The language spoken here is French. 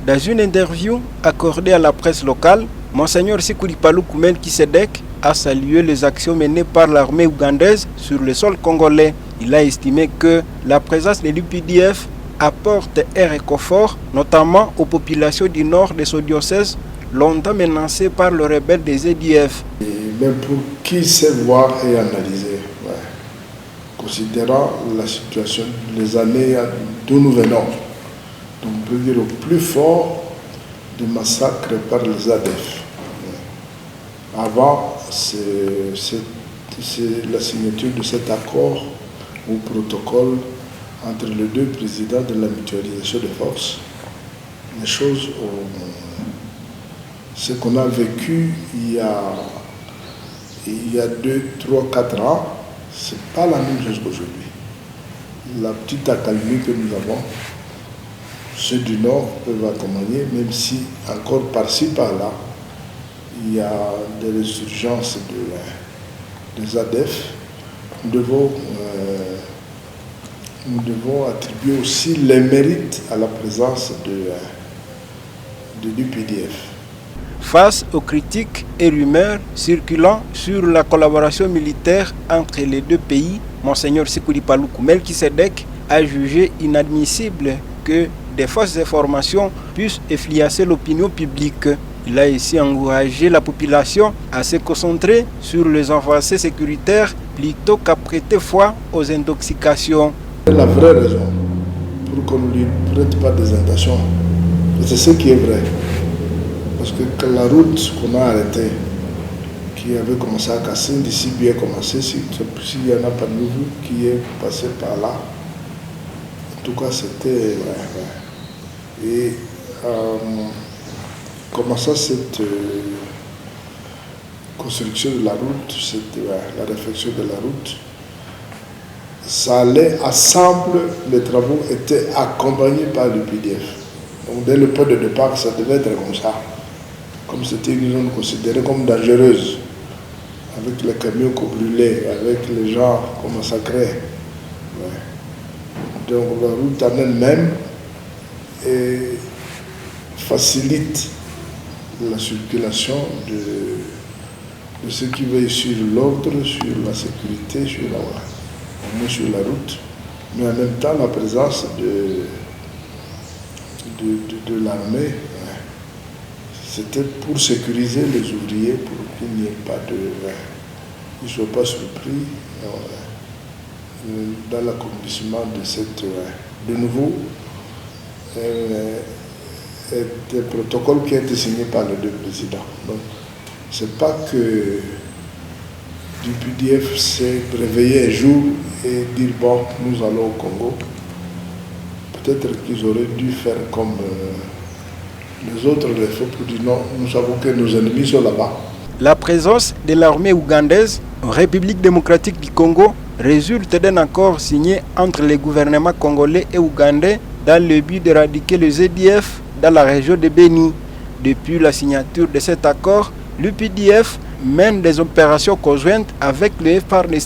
Dans une interview accordée à la presse locale, Monseigneur Sikuli Paluku Melkisedek a salué les actions menées par l'armée ougandaise sur le sol congolais. Il a estimé que la présence de l'UPDF apporte un réconfort, notamment aux populations du nord de son diocèse, longtemps menacées par le rebelle des EDF. Mais pour qui sait voir et analyser, considérant la situation, les années d'où nous venons, donc on peut dire au plus fort des massacres par les ADF. Avant, c'est la signature de cet accord ou protocole entre les deux présidents de la mutualisation des forces. Les choses, ce qu'on a vécu il y a 2, 3, 4 ans, ce n'est pas la même chose qu'aujourd'hui. La petite accalmie que nous avons, ceux du Nord peuvent témoigner, même si encore par-ci, par-là, il y a des résurgences des ADF. Nous devons attribuer aussi les mérites à la présence de l'UPDF. Face aux critiques et rumeurs circulant sur la collaboration militaire entre les deux pays, Monseigneur Sikuli Paluku Melkisedek a jugé inadmissible que des fausses informations puissent influencer l'opinion publique. Il a aussi encouragé la population à se concentrer sur les avancées sécuritaires plutôt qu'à prêter foi aux intoxications. La vraie raison pour qu'on ne lui prête pas des intentions, c'est ce qui est vrai. Parce que la route qu'on a arrêtée, qui avait commencé à casser, d'ici bien commencé, s'il y en a pas de nouveau qui est passé par là, en tout cas c'était... Et commençant cette construction de la route, la réflexion de la route, ça allait ensemble, les travaux étaient accompagnés par l'UPDF. Donc dès le point de départ, ça devait être comme ça. Comme c'était une zone considérée comme dangereuse, avec les camions qu'on brûlait, avec les gens qu'on massacrait. Donc la route en elle-même facilite la circulation de ceux qui veillent sur l'ordre, sur la sécurité, sur la route, mais en même temps la présence de l'armée. C'était pour sécuriser les ouvriers, pour qu'il n'y ait pas ils ne soient pas surpris dans l'accomplissement de cette... De nouveau, des protocoles qui ont été signés par les deux présidents. Donc, ce n'est pas que l'UPDF s'est réveillé un jour et dire bon, nous allons au Congo. Peut-être qu'ils auraient dû faire comme les autres les faits pour dire non, nous savons que nos ennemis sont là-bas. La présence de l'armée ougandaise en République démocratique du Congo résulte d'un accord signé entre les gouvernements congolais et ougandais dans le but d'éradiquer les EDF dans la région de Beni. Depuis la signature de cet accord, l'UPDF mène des opérations conjointes avec le FARDC.